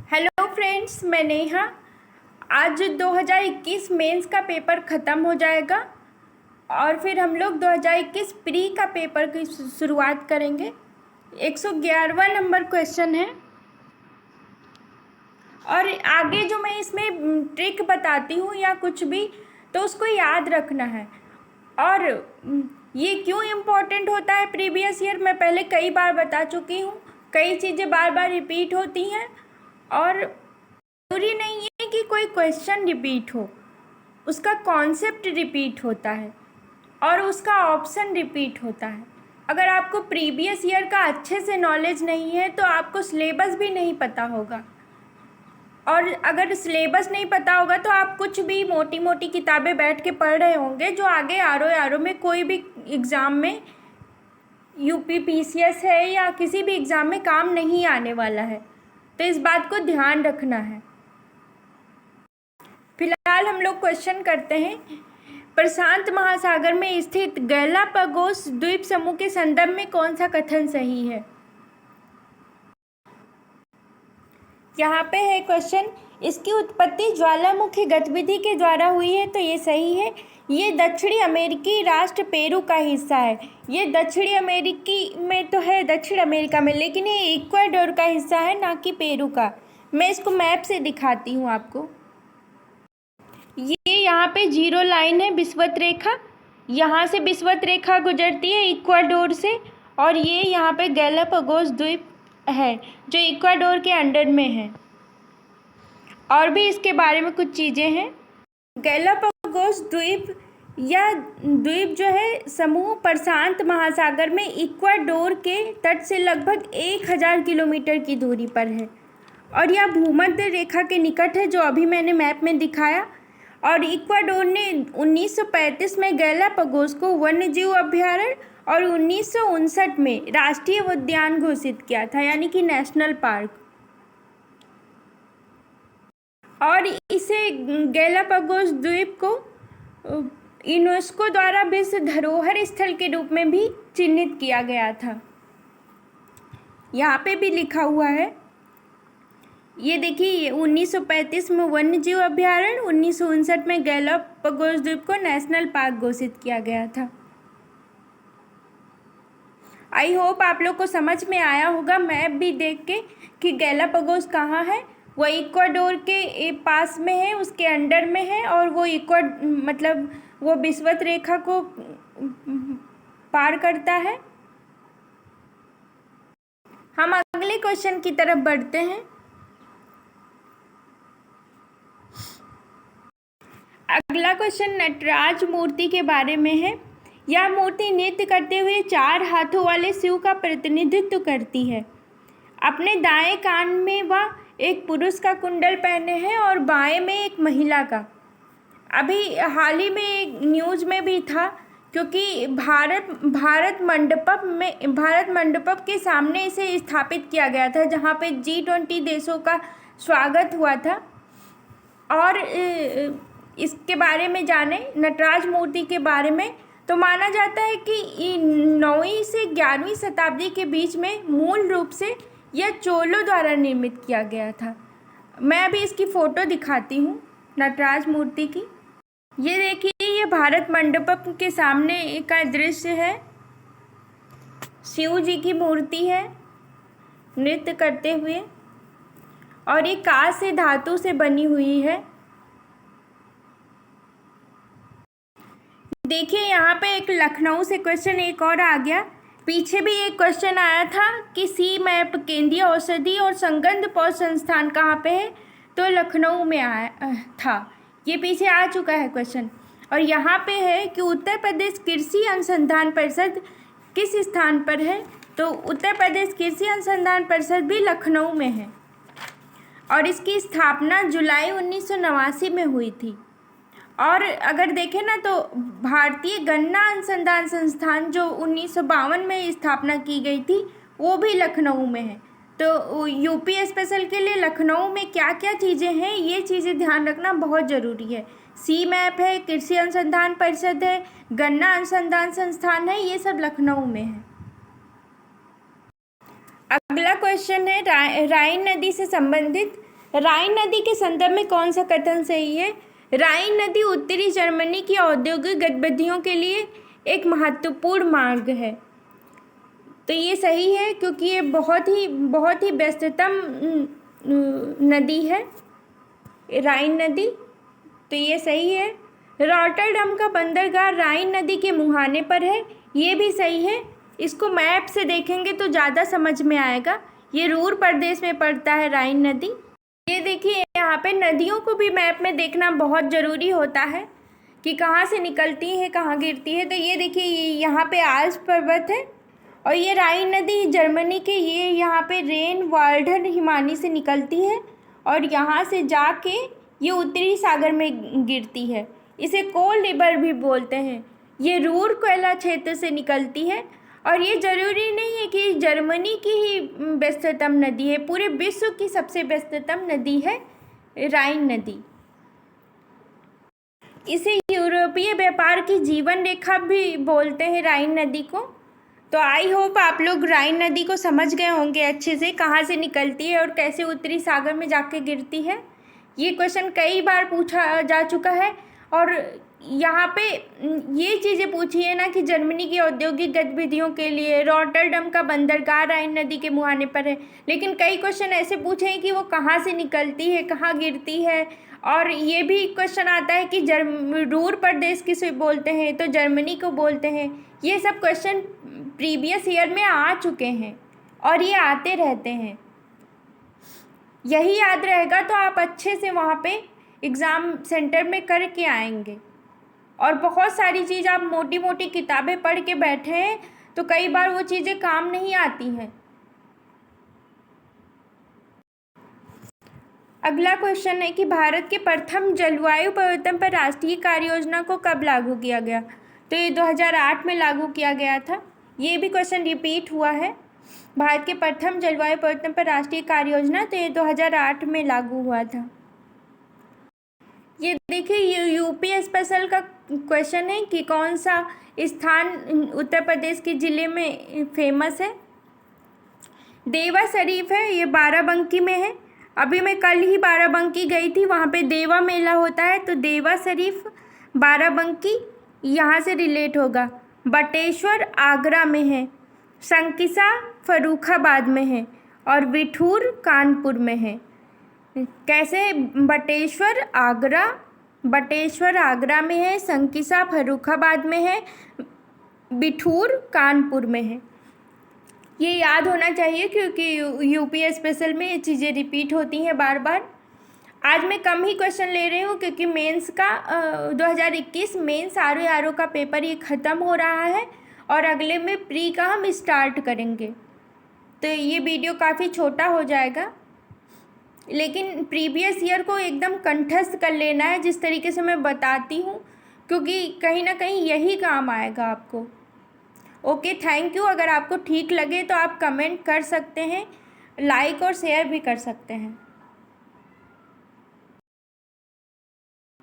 Hello friends, मैं नेहा। आज 2021 mains का पेपर ख़त्म हो जाएगा और फिर हम लोग 2021 प्री का पेपर की शुरुआत करेंगे। 111वां नंबर क्वेश्चन है और आगे जो मैं इसमें ट्रिक बताती हूँ या कुछ भी तो उसको याद रखना है। और ये क्यों इम्पोर्टेंट होता है प्रीवियस ईयर, मैं पहले कई बार बता चुकी हूँ। कई चीज़ें बार बार रिपीट होती हैं और ज़रूरी नहीं है कि कोई क्वेश्चन रिपीट हो, उसका कॉन्सेप्ट रिपीट होता है और उसका ऑप्शन रिपीट होता है। अगर आपको प्रीवियस ईयर का अच्छे से नॉलेज नहीं है तो आपको सिलेबस भी नहीं पता होगा, और अगर सिलेबस नहीं पता होगा तो आप कुछ भी मोटी मोटी किताबें बैठ के पढ़ रहे होंगे जो आगे आर ओ में कोई भी एग्ज़ाम में, यूपी पीसीएस है या किसी भी एग्ज़ाम में काम नहीं आने वाला है। तो इस बात को ध्यान रखना है। फिलहाल हम लोग क्वेश्चन करते हैं। प्रशांत महासागर में स्थित गैलापागोस द्वीप समूह के संदर्भ में कौन सा कथन सही है? यहाँ पे है क्वेश्चन, इसकी उत्पत्ति ज्वालामुखी गतिविधि के द्वारा हुई है, तो ये सही है। ये दक्षिणी अमेरिकी राष्ट्र पेरू का हिस्सा है। ये दक्षिणी अमेरिकी में तो है, दक्षिण अमेरिका में, लेकिन ये इक्वाडोर का हिस्सा है, ना कि पेरू का। मैं इसको मैप से दिखाती हूँ आपको। ये यहाँ पे जीरो लाइन है, विषुवत रेखा। यहाँ से विषुवत रेखा गुजरती है इक्वाडोर से, और ये यहाँ पे गैलापागोस द्वीप है जो इक्वाडोर के अंडर में है। और भी इसके बारे में कुछ चीज़ें हैं। गैलापागोस द्वीप या द्वीप जो है समूह प्रशांत महासागर में इक्वाडोर के तट से लगभग 1000 किलोमीटर की दूरी पर है और यह भूमध्य रेखा के निकट है, जो अभी मैंने मैप में दिखाया। और इक्वाडोर ने 1935 में गैलापागोस को वन्यजीव अभयारण्य और 1959 में राष्ट्रीय उद्यान घोषित किया था, यानी कि नेशनल पार्क। और इसे गैलापागोस द्वीप को यूनेस्को द्वारा विश्व धरोहर स्थल के रूप में भी चिन्हित किया गया था। यहाँ पे भी लिखा हुआ है, ये देखिए, 1935 में वन्यजीव अभयारण्य, 1959 में गैलापागोस द्वीप को नेशनल पार्क घोषित किया गया था। आई होप आप लोग को समझ में आया होगा मैप भी देख के कि गैलापागोस कहाँ है। वो इक्वाडोर के पास में है, उसके अंडर में है, और वो मतलब वो विषुवत रेखा को पार करता है। हम अगले क्वेश्चन की तरफ बढ़ते हैं। अगला क्वेश्चन नटराज मूर्ति के बारे में है। यह मूर्ति नृत्य करते हुए 4 हाथों वाले शिव का प्रतिनिधित्व करती है। अपने दाएं कान में वह एक पुरुष का कुंडल पहने हैं और बाएं में एक महिला का। अभी हाल ही में एक न्यूज़ में भी था, क्योंकि भारत मंडपम के सामने इसे स्थापित किया गया था, जहाँ पे G20 देशों का स्वागत हुआ था। और इसके बारे में जाने, नटराज मूर्ति के बारे में, तो माना जाता है कि 9वीं से 11वीं शताब्दी के बीच में मूल रूप से यह चोलों द्वारा निर्मित किया गया था। मैं अभी इसकी फ़ोटो दिखाती हूँ नटराज मूर्ति की। ये देखिए, ये भारत मंडपम के सामने का दृश्य है। शिव जी की मूर्ति है नृत्य करते हुए, और ये कांच से धातु से बनी हुई है। देखिए, यहाँ पे एक लखनऊ से क्वेश्चन एक और आ गया। पीछे भी एक क्वेश्चन आया था कि सी मैप केंद्रीय औषधि और संगंध पौध संस्थान कहाँ पे है, तो लखनऊ में आया था। ये पीछे आ चुका है क्वेश्चन। और यहाँ पे है कि उत्तर प्रदेश कृषि अनुसंधान परिषद किस स्थान पर है, तो उत्तर प्रदेश कृषि अनुसंधान परिषद भी लखनऊ में है और इसकी स्थापना जुलाई 1989 में हुई थी। और अगर देखें ना, तो भारतीय गन्ना अनुसंधान संस्थान जो 1952 में स्थापना की गई थी, वो भी लखनऊ में है। तो यूपी स्पेशल के लिए लखनऊ में क्या क्या चीज़ें हैं, ये चीज़ें ध्यान रखना बहुत ज़रूरी है। सी मैप है, कृषि अनुसंधान परिषद है, गन्ना अनुसंधान संस्थान है, ये सब लखनऊ में है। अगला क्वेश्चन है, राइन नदी से संबंधित राइन नदी के संदर्भ में कौन सा कथन सही है? राइन नदी उत्तरी जर्मनी की औद्योगिक गतिविधियों के लिए एक महत्वपूर्ण मार्ग है। तो ये सही है क्योंकि ये बहुत ही व्यस्ततम नदी है राइन नदी। तो ये सही है। रॉटरडम का बंदरगाह राइन नदी के मुहाने पर है, ये भी सही है। इसको मैप से देखेंगे तो ज़्यादा समझ में आएगा। ये रूर प्रदेश में पड़ता है राइन नदी। ये देखिए यहाँ पे नदियों को भी मैप में देखना बहुत ज़रूरी होता है कि कहाँ से निकलती है कहाँ गिरती है। तो ये देखिए यहाँ पे आल्प्स पर्वत है और ये राइन नदी जर्मनी के ये यहाँ पे रेन वाल्डन हिमानी से निकलती है और यहाँ से जाके ये उत्तरी सागर में गिरती है। इसे कोल रिवर भी बोलते हैं। ये रूर कोयला क्षेत्र से निकलती है और ये ज़रूरी नहीं है कि जर्मनी की ही व्यस्ततम नदी है, पूरे विश्व की सबसे व्यस्ततम नदी है राइन नदी। इसे यूरोपीय व्यापार की जीवन रेखा भी बोलते हैं राइन नदी को। तो आई होप आप लोग राइन नदी को समझ गए होंगे अच्छे से, कहाँ से निकलती है और कैसे उत्तरी सागर में जाके गिरती है। ये क्वेश्चन कई बार पूछा जा चुका है और यहाँ पे ये चीज़ें पूछी है ना कि जर्मनी की औद्योगिक गतिविधियों के लिए रॉटरडम का बंदरगाह राइन नदी के मुहाने पर है, लेकिन कई क्वेश्चन ऐसे पूछे हैं कि वो कहाँ से निकलती है कहाँ गिरती है। और ये भी क्वेश्चन आता है कि रूर प्रदेश किसे बोलते हैं, तो जर्मनी को बोलते हैं। ये सब क्वेश्चन प्रीवियस ईयर में आ चुके हैं और ये आते रहते हैं। यही याद रहेगा तो आप अच्छे से वहाँ पे एग्ज़ाम सेंटर में करके आएंगे। और बहुत सारी चीज़ आप मोटी मोटी किताबें पढ़ के बैठे हैं तो कई बार वो चीज़ें काम नहीं आती हैं। अगला क्वेश्चन है कि भारत के प्रथम जलवायु परिवर्तन पर राष्ट्रीय कार्य योजना को कब लागू किया गया? तो ये 2008 में लागू किया गया था। ये भी क्वेश्चन रिपीट हुआ है। भारत के प्रथम जलवायु परिवर्तन पर राष्ट्रीय कार्य योजना, तो ये 2008 में लागू हुआ था। ये देखिए यूपी स्पेशल का क्वेश्चन है कि कौन सा स्थान उत्तर प्रदेश के ज़िले में फेमस है? देवा शरीफ है, ये बाराबंकी में है। अभी मैं कल ही बाराबंकी गई थी, वहाँ पे देवा मेला होता है। तो देवा शरीफ बाराबंकी यहाँ से रिलेट होगा। बटेश्वर आगरा में है, संकिसा फर्रुखाबाद में है और बिठूर कानपुर में है। कैसे? बटेश्वर आगरा में है, संकिसा फर्रुखाबाद में है, बिठूर कानपुर में है। ये याद होना चाहिए क्योंकि यूपी स्पेशल में ये चीज़ें रिपीट होती हैं बार बार। आज मैं कम ही क्वेश्चन ले रही हूँ क्योंकि मेंस का 2021 मेंस आर का पेपर ये ख़त्म हो रहा है और अगले में प्री का हम स्टार्ट करेंगे। तो ये वीडियो काफ़ी छोटा हो जाएगा, लेकिन प्रीवियस ईयर को एकदम कंठस्थ कर लेना है जिस तरीके से मैं बताती हूँ, क्योंकि कहीं ना कहीं यही काम आएगा आपको। Okay, thank you. अगर आपको ठीक लगे तो आप कमेंट कर सकते हैं, लाइक और शेयर भी कर सकते हैं।